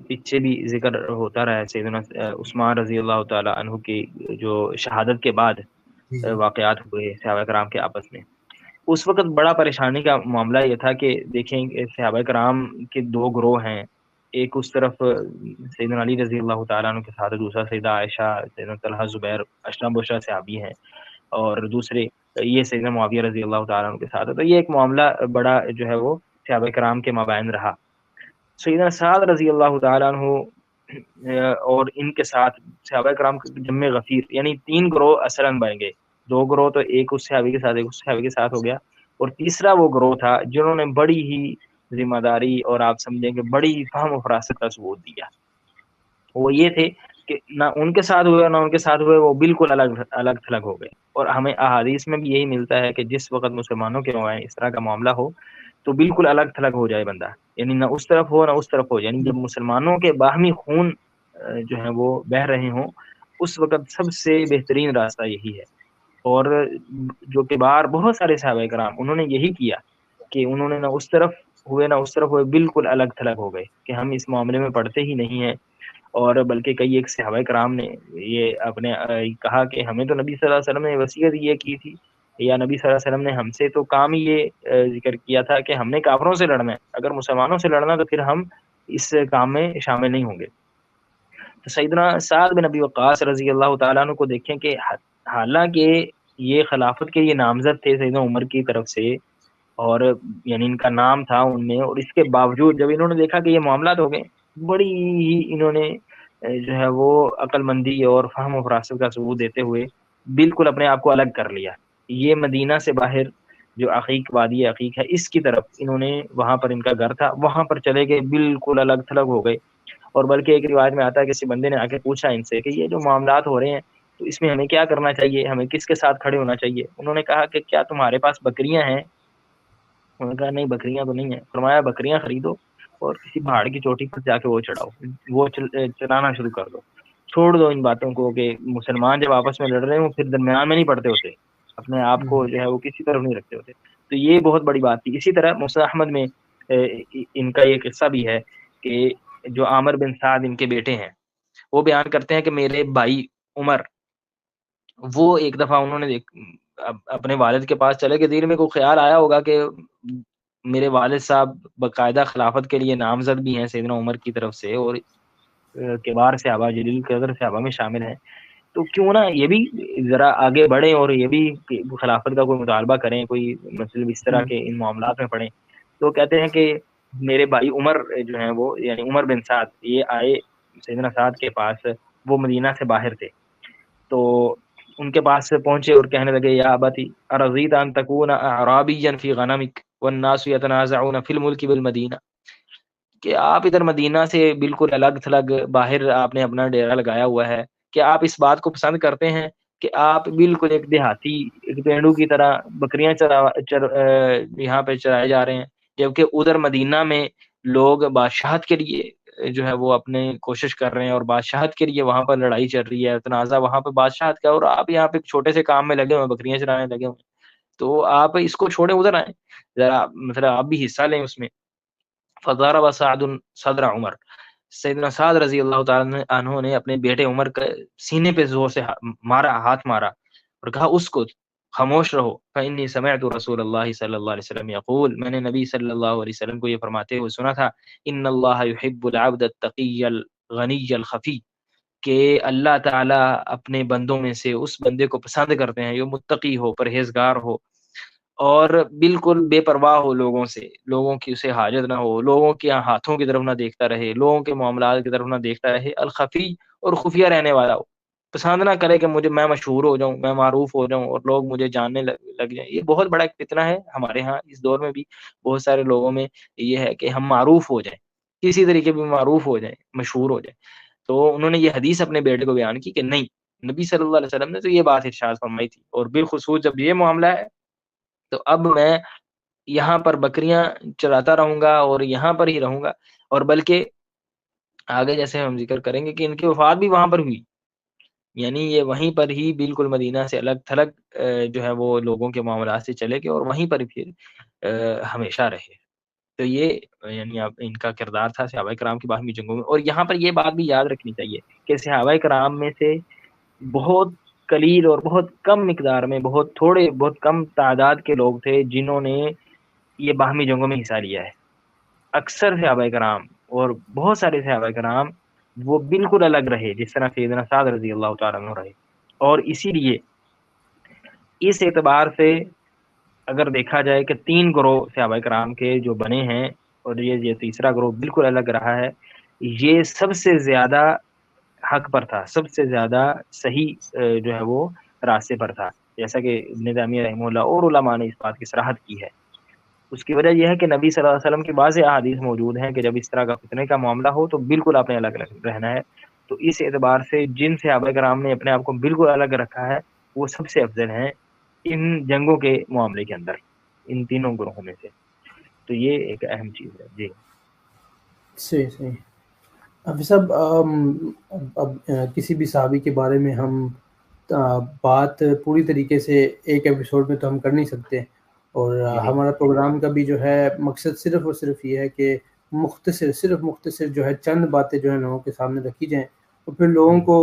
پیچھے بھی ذکر ہوتا رہا ہے سیدنا عثمان رضی اللہ تعالی عنہ کی جو شہادت کے بعد واقعات ہوئے صحابہ کرام کے آپس میں، اس وقت بڑا پریشانی کا معاملہ یہ تھا کہ دیکھیں صحابہ کرام کے دو گروہ ہیں، ایک اس طرف سیدنا علی رضی اللہ تعالیٰ عنہ کے ساتھ، دوسرا سیدہ عائشہ، سیدنا طلحہ، زبیر، اشرم بشرا صحابی ہیں، اور دوسرے یہ سیدنا معاویہ رضی اللہ تعالیٰ عنہ کے ساتھ ہے۔ تو یہ ایک معاملہ بڑا جو ہے وہ صحابہ کرام کے مابین رہا۔ سیدنا سعد رضی اللہ تعالیٰ عنہ اور ان کے ساتھ صحابہ کرام کے جمع غفیر، یعنی تین گروہ اصلاً بن گئے، دو گروہ تو ایک اس صحابی کے ساتھ، ایک اس صحابی کے ساتھ ہو گیا، اور تیسرا وہ گروہ تھا جنہوں نے بڑی ہی ذمہ داری اور آپ سمجھیں کہ بڑی فہم و فراست کا ثبوت دیا۔ وہ یہ تھے کہ نہ ان کے ساتھ ہوئے نہ ان کے ساتھ ہوئے، وہ بالکل الگ تھلگ ہو گئے۔ اور ہمیں احادیث میں بھی یہی ملتا ہے کہ جس وقت مسلمانوں کے مابین اس طرح کا معاملہ ہو تو بالکل الگ تھلگ ہو جائے بندہ، یعنی نہ اس طرف ہو نہ اس طرف ہو، یعنی جب مسلمانوں کے باہمی خون جو ہے وہ بہہ رہے ہوں، اس وقت سب سے بہترین راستہ یہی ہے۔ اور جو کبار بہت سارے صحابہ کرام انہوں نے یہی کیا کہ انہوں نے نہ اس طرف ہوئے نہ اس طرف ہوئے، بالکل الگ تھلگ ہو گئے کہ ہم اس معاملے میں پڑھتے ہی نہیں ہیں۔ اور بلکہ کئی ایک صحابہ کرام نے یہ اپنے کہا کہ ہمیں تو نبی صلی اللہ علیہ وسلم نے وصیت یہ کی تھی، یا نبی صلی اللہ علیہ وسلم نے ہم سے تو کام ہی یہ ذکر کیا تھا کہ ہم نے کافروں سے لڑنا ہے، اگر مسلمانوں سے لڑنا تو پھر ہم اس کام میں شامل نہیں ہوں گے۔ تو سیدنا سعد بن ابی وقاص رضی اللہ تعالیٰ عنہ کو دیکھیں کہ حالانکہ یہ خلافت کے یہ نامزد تھے سیدنا عمر کی طرف سے، اور یعنی ان کا نام تھا ان میں، اور اس کے باوجود جب انہوں نے دیکھا کہ یہ معاملات ہو گئے، بڑی ہی انہوں نے جو ہے وہ عقل مندی اور فہم و فراست کا ثبوت دیتے ہوئے بالکل اپنے آپ کو الگ کر لیا۔ یہ مدینہ سے باہر جو عقیق وادی عقیق ہے اس کی طرف انہوں نے، وہاں پر ان کا گھر تھا، وہاں پر چلے گئے، بالکل الگ تھلگ ہو گئے۔ اور بلکہ ایک روایت میں آتا ہے کہ کسی بندے نے آ کے پوچھا ان سے کہ یہ جو معاملات ہو رہے ہیں تو اس میں ہمیں کیا کرنا چاہیے، ہمیں کس کے ساتھ کھڑے ہونا چاہیے؟ انہوں نے کہا کہ کیا تمہارے پاس بکریاں ہیں؟ انہوں نے کہا نہیں، بکریاں تو نہیں ہیں۔ فرمایا بکریاں خریدو اور کسی پہاڑ کی چوٹی پر جا کے وہ چڑھاؤ، وہ چلانا شروع کر دو، چھوڑ دو ان باتوں کو کہ مسلمان جب آپس میں لڑ رہے ہوں پھر درمیان میں نہیں پڑتے ہوتے، اپنے آپ کو جو ہے وہ کسی طرف نہیں رکھتے ہوتے۔ تو یہ بہت بڑی بات تھی۔ اسی طرح مسند احمد میں ان کا یہ قصہ بھی ہے کہ جو عامر بن سعد ان کے بیٹے ہیں، وہ بیان کرتے ہیں کہ میرے بھائی عمر، وہ ایک دفعہ انہوں نے اپنے والد کے پاس چلے کہ دل میں کوئی خیال آیا ہوگا کہ میرے والد صاحب باقاعدہ خلافت کے لیے نامزد بھی ہیں سیدنا عمر کی طرف سے، اور کبار صحابہ جلیل قدر صحابہ میں شامل ہیں، تو کیوں نہ یہ بھی ذرا آگے بڑھیں اور یہ بھی خلافت کا کوئی مطالبہ کریں، کوئی مطلب اس طرح کے ان معاملات میں پڑھیں۔ تو کہتے ہیں کہ میرے بھائی عمر جو ہیں وہ، یعنی عمر بن سعد، یہ آئے سیدنا سعد کے پاس، وہ مدینہ سے باہر تھے، تو ان کے پاس سے پہنچے اور کہنے لگے یا ابتی ارضیت ان تکون اعرابیا فی غنمک والناس یتنازعون فی الملک بالمدینہ، کہ آپ ادھر مدینہ سے بالکل الگ تھلگ باہر آپ نے اپنا ڈیرا لگایا ہوا ہے، کہ آپ اس بات کو پسند کرتے ہیں کہ آپ بالکل ایک دیہاتی، ایک پینڈو کی طرح بکریاں یہاں پہ چرائے جا رہے ہیں، جبکہ ادھر مدینہ میں لوگ بادشاہت کے لیے جو ہے وہ اپنے کوشش کر رہے ہیں، اور بادشاہت کے لیے وہاں پر لڑائی چل رہی ہے، تنازع وہاں پہ بادشاہت کا، اور آپ یہاں پہ چھوٹے سے کام میں لگے ہوئے ہیں، بکریاں چرانے لگے ہوئے ہیں، تو آپ اس کو چھوڑیں، ادھر آئیں ذرا، مطلب آپ بھی حصہ لیں اس میں۔ فضرب سعد صدر عمر، سیدنا سعد رضی اللہ تعالیٰ عنہ نے اپنے بیٹے عمر کے سینے پہ زور سے ہاتھ مارا اور کہا اسکت، خاموش رہو، فإنی سمعت رسول اللہ صلی اللہ علیہ وسلم یقول، میں نے نبی صلی اللہ علیہ وسلم کو یہ فرماتے ہوئے سنا تھا، ان اللہ یحب العبد التقی الغنی الخفی، کہ اللہ تعالیٰ اپنے بندوں میں سے اس بندے کو پسند کرتے ہیں جو متقی ہو، پرہیزگار ہو، اور بالکل بے پرواہ ہو لوگوں سے، لوگوں کی اسے حاجت نہ ہو، لوگوں کے ہاتھوں کی طرف نہ دیکھتا رہے، لوگوں کے معاملات کی طرف نہ دیکھتا رہے، الخفی، اور خفیہ رہنے والا ہو، پسند نہ کرے کہ میں مشہور ہو جاؤں، میں معروف ہو جاؤں اور لوگ مجھے جاننے لگ جائیں۔ یہ بہت بڑا ایک فتنہ ہے ہمارے ہاں اس دور میں بھی، بہت سارے لوگوں میں یہ ہے کہ ہم معروف ہو جائیں، کسی طریقے بھی معروف ہو جائیں، مشہور ہو جائیں۔ تو انہوں نے یہ حدیث اپنے بیٹے کو بیان کی کہ نہیں، نبی صلی اللہ علیہ وسلم نے تو یہ بات ارشاد فرمائی تھی، اور بالخصوص جب یہ معاملہ ہے تو اب میں یہاں پر بکریاں چراتا رہوں گا اور یہاں پر ہی رہوں گا، اور بلکہ آگے جیسے ہم ذکر کریں گے کہ ان کی وفات بھی وہاں پر ہوئی، یعنی یہ وہیں پر ہی بالکل مدینہ سے الگ تھلگ جو ہے وہ لوگوں کے معاملات سے چلے گئے اور وہیں پر پھر ہمیشہ رہے۔ تو یہ یعنی اب ان کا کردار تھا صحابہ کرام کی باہمی جنگوں میں۔ اور یہاں پر یہ بات بھی یاد رکھنی چاہیے کہ صحابہ کرام میں سے بہت قلیل اور بہت کم مقدار میں، بہت تھوڑے، بہت کم تعداد کے لوگ تھے جنہوں نے یہ باہمی جنگوں میں حصہ لیا ہے۔ اکثر صحابہ کرام اور بہت سارے صحابہ کرام وہ بالکل الگ رہے، جس طرح سیدنا سعد رضی اللہ تعالیٰ عنہ رہے۔ اور اسی لیے اس اعتبار سے اگر دیکھا جائے کہ 3 گروہ صحابہ کرام کے جو بنے ہیں، اور یہ تیسرا گروہ بالکل الگ رہا ہے، یہ سب سے زیادہ حق پر تھا، سب سے زیادہ صحیح جو ہے وہ راستے پر تھا، جیسا کہ ابن تیمیہ رحمہ اللہ اور علماء نے اس بات کی صراحت کی ہے۔ اس کی وجہ یہ ہے کہ نبی صلی اللہ علیہ وسلم کی بعض احادیث موجود ہیں کہ جب اس طرح کا فتنے کا معاملہ ہو تو بالکل آپ نے الگ الگ رہنا ہے۔ تو اس اعتبار سے جن صحابہ کرام نے اپنے آپ کو بالکل الگ رکھا ہے وہ سب سے افضل ہیں ان جنگوں کے معاملے کے اندر، ان تینوں گروہوں میں سے۔ تو یہ ایک اہم چیز ہے۔ جی صحیح صحیح۔ حافظ صاحب، اب کسی بھی صحابی کے بارے میں ہم بات پوری طریقے سے ایک ایپیسوڈ میں تو ہم کر نہیں سکتے، اور جی ہمارا پروگرام کا بھی جو ہے مقصد صرف اور صرف یہ ہے کہ مختصر جو ہے چند باتیں جو ہے لوگوں کے سامنے رکھی جائیں، اور پھر لوگوں کو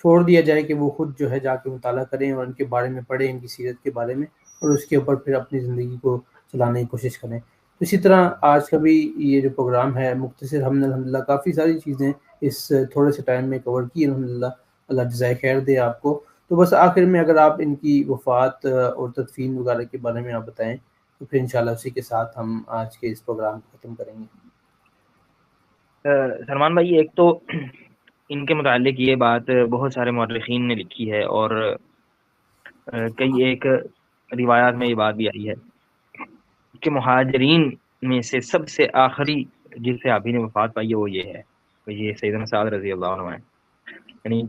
چھوڑ دیا جائے کہ وہ خود جو ہے جا کے مطالعہ کریں اور ان کے بارے میں پڑھیں، ان کی سیرت کے بارے میں، اور اس کے اوپر پھر اپنی زندگی کو چلانے کی کوشش کریں۔ اسی طرح آج کا بھی یہ جو پروگرام ہے مختصر، ہم نے الحمدللہ کافی ساری چیزیں اس تھوڑے سے ٹائم میں کور کی الحمدللہ، اللہ جزائے خیر دے آپ کو۔ تو بس آخر میں اگر آپ ان کی وفات اور تدفین وغیرہ کے بارے میں آپ بتائیں تو پھر انشاءاللہ اسی کے ساتھ ہم آج کے اس پروگرام کو ختم کریں گے۔ سلمان بھائی، ایک تو ان کے متعلق یہ بات بہت سارے مورخین نے لکھی ہے، اور کئی ایک روایات میں یہ بات بھی آئی ہے کہ مہاجرین میں سے سب سے آخری جس صحابی نے وفات پائی ہے وہ یہ ہے، یہ سیدنا سعد رضی اللہ عنہ ہے۔ یعنی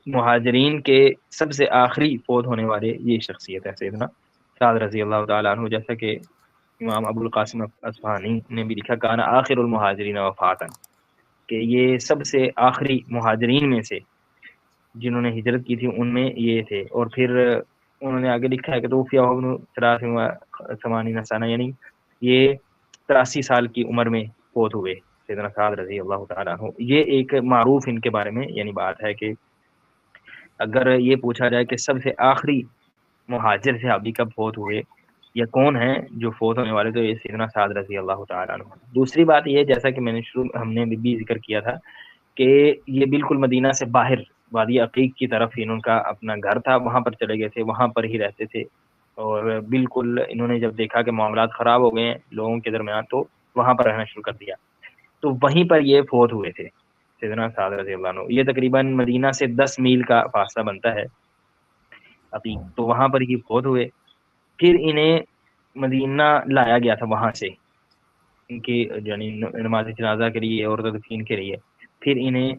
مہاجرین کے سب سے آخری فوت ہونے والے یہ شخصیت ہے سیدنا سعد رضی اللہ تعالیٰ عنہ، جیسا کہ امام ابو القاسم اصفہانی نے بھی لکھا کانا آخر المہاجرین وفاتاً، کہ یہ سب سے آخری مہاجرین میں سے جنہوں نے ہجرت کی تھی ان میں یہ تھے۔ اور پھر انہوں نے آگے لکھا ہے کہ توفی ابن 83 سنہ، یعنی یہ 83 سال کی عمر میں فوت ہوئے سیدنا سعد رضی اللہ تعالیٰ عنہ۔ یہ ایک معروف ان کے بارے میں یعنی بات ہے کہ اگر یہ پوچھا جائے کہ سب سے آخری مہاجر صحابی کب فوت ہوئے یا کون ہیں جو فوت ہونے والے، تو یہ سیدنا سعد رضی اللہ تعالیٰ عنہ۔ دوسری بات یہ، جیسا کہ میں نے ہم نے بھی ذکر کیا تھا کہ یہ بالکل مدینہ سے باہر وادی عقیق کی طرف ان کا اپنا گھر تھا، وہاں پر چلے گئے تھے، وہاں پر ہی رہتے تھے، اور بالکل انہوں نے جب دیکھا کہ معاملات خراب ہو گئے ہیں لوگوں کے درمیان تو وہاں پر رہنا شروع کر دیا، تو وہیں پر یہ فوت ہوئے تھے سیدنا سعد رضی اللہ عنہ۔ یہ تقریباً مدینہ سے 10 میل کا فاصلہ بنتا ہے عقیق، تو وہاں پر ہی فوت ہوئے۔ پھر انہیں مدینہ لایا گیا تھا وہاں سے ان کی یعنی نماز جنازہ کے لیے اور تدفین کے لیے۔ پھر انہیں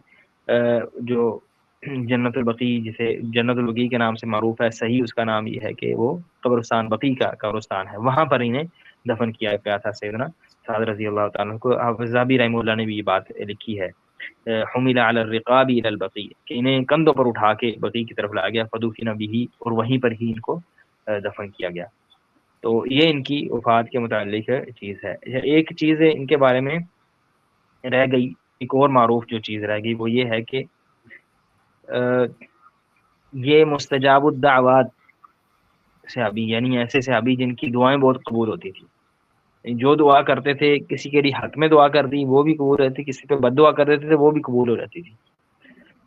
جو جنت البقیع، جسے جنت البقیع کے نام سے معروف ہے، صحیح اس کا نام یہ ہے کہ وہ قبرستان بقیع کا قبرستان ہے، وہاں پر انہیں دفن کیا گیا تھا سیدنا سعد رضی اللہ تعالیٰ کو۔ حافظ ذہبی رحمہ اللہ نے بھی یہ بات لکھی ہے، حمل علی الرقاب الی البقیع، کہ انہیں کندھوں پر اٹھا کے بقیع کی طرف لایا گیا، فدفن بہ، اور وہیں پر ہی ان کو دفن کیا گیا۔ تو یہ ان کی وفات کے متعلق چیز ہے۔ ایک چیز ان کے بارے میں رہ گئی، ایک اور معروف جو چیز رہ گئی وہ یہ ہے کہ یہ مستجاب الدعوات صحابی، یعنی ایسے صحابی جن کی دعائیں بہت قبول ہوتی تھی، جو دعا کرتے تھے کسی کے لیے حق میں دعا کر دی وہ بھی قبول رہتی، کسی پہ بد دعا کر دیتے تھے وہ بھی قبول ہو جاتی تھی،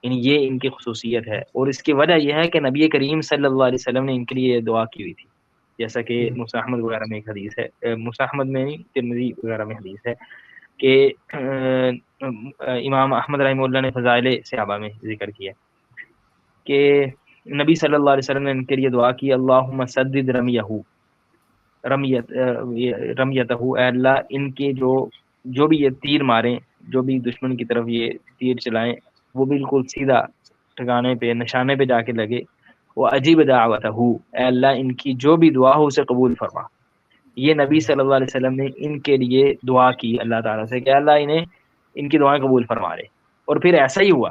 یعنی یہ ان کی خصوصیت ہے۔ اور اس کی وجہ یہ ہے کہ نبی کریم صلی اللہ علیہ وسلم نے ان کے لیے دعا کی ہوئی تھی، جیسا کہ موسیٰ احمد وغیرہ میں ایک حدیث ہے، موسیٰ احمد میں نہیں ترمذی وغیرہ میں حدیث ہے کہ امام احمد رحمہ اللہ نے فضائل صحابہ میں ذکر کیا کہ نبی صلی اللہ علیہ وسلم نے ان کے لیے دعا کی، اللہم سدد رمیتہ، اے اللہ ان کے جو بھی یہ تیر ماریں، جو بھی دشمن کی طرف یہ تیر چلائیں، وہ بالکل سیدھا ٹھکانے پہ نشانے پہ جا کے لگے. وہ عجیب دعوت ہو، اے اللہ ان کی جو بھی دعا ہو اسے قبول فرما. یہ نبی صلی اللہ علیہ وسلم نے ان کے لیے دعا کی اللہ تعالیٰ سے کہ اللہ انہیں ان کی دعائیں قبول فرما لے. اور پھر ایسا ہی ہوا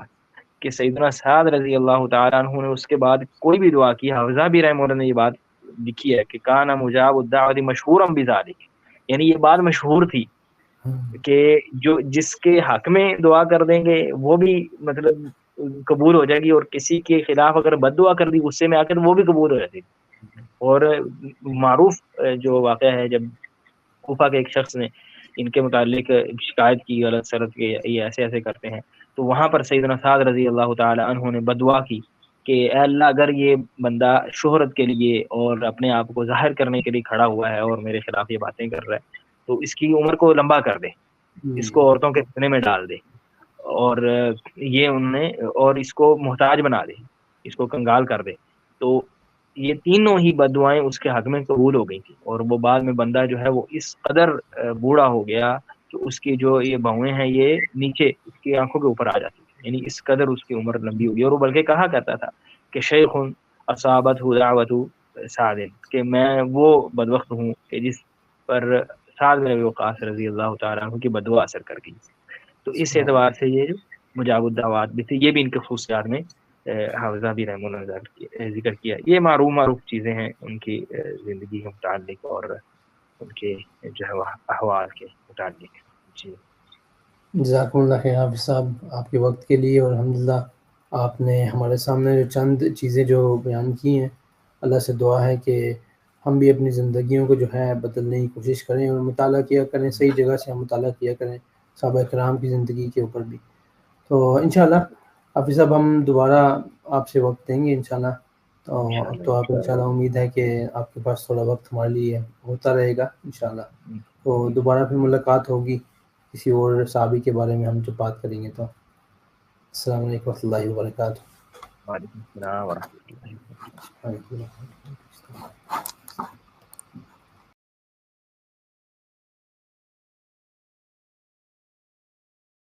کہ سیدنا سعد رضی اللہ تعالیٰ عنہ نے اس کے بعد کوئی بھی دعا کی. حافظہ بھی رحمہ اللہ نے یہ بات لکھی ہے کہ کانا مجاب الدعوت مشہورا بذالک، یعنی یہ بات مشہور تھی کہ جو جس کے حق میں دعا کر دیں گے وہ بھی مطلب قبول ہو جائے گی، اور کسی کے خلاف اگر بد دعا کر دی غصے میں آ کر وہ بھی قبول ہو جاتی. اور معروف جو واقعہ ہے جب کوفہ کے ایک شخص نے ان کے متعلق شکایت کی غلط سلط کے یہ ایسے ایسے کرتے ہیں، تو وہاں پر سیدنا سعد رضی اللہ تعالی عنہ نے بدعا کی کہ اے اللہ اگر یہ بندہ شہرت کے لیے اور اپنے آپ کو ظاہر کرنے کے لیے کھڑا ہوا ہے اور میرے خلاف یہ باتیں کر رہا ہے تو اس کی عمر کو لمبا کر دے، اس کو عورتوں کے فتنے میں ڈال دے، اور یہ انہوں نے اور اس کو محتاج بنا دے، اس کو کنگال کر دے. تو یہ تینوں ہی بددعائیں اس کے حق میں قبول ہو گئی تھی. اور وہ بعد میں بندہ جو ہے وہ اس قدر بوڑھا ہو گیا کہ اس کی جو یہ بھویں ہیں یہ نیچے اس کی آنکھوں کے اوپر آ جاتی تھی، یعنی اس قدر اس کی عمر لمبی ہوگی. اور وہ بلکہ کہا کرتا تھا کہ شیخ اصابت دعوت سعد، کہ میں وہ بدبخت ہوں کہ جس پر سعد بن ابی وقاص رضی اللہ تعالیٰ عنہ کی بددعا اثر کر گئی. تو اس اعتبار سے یہ مجاب الدعوات بھی تھی، یہ بھی ان کے خصوصیات میں حافظہ بھی رحمہ اللہ نے ذکر کیا. یہ معروف چیزیں ہیں ان کی زندگی کے متعلق اور ان کے جو ہے احوال کے متعلق. جی جزاکم اللہ خیر حافظ صاحب آپ کے وقت کے لیے، اور الحمدللہ آپ نے ہمارے سامنے جو چند چیزیں جو بیان کی ہیں، اللہ سے دعا ہے کہ ہم بھی اپنی زندگیوں کو جو ہے بدلنے کی کوشش کریں اور مطالعہ کیا کریں، صحیح جگہ سے ہم مطالعہ کیا کریں صحابہ کرام کی زندگی کے اوپر بھی. تو انشاءاللہ حافظ صاحب ہم دوبارہ آپ سے وقت دیں گے انشاءاللہ. تو آپ انشاءاللہ امید ہے کہ آپ کے پاس تھوڑا وقت ہمارے لیے ہوتا رہے گا انشاءاللہ. تو دوبارہ پھر ملاقات ہوگی کسی اور صحابی کے بارے میں ہم جو بات کریں گے. تو السلام علیکم ورحمۃ اللہ وبرکاتہ. وعلیکم السلام ورحمۃ اللہ.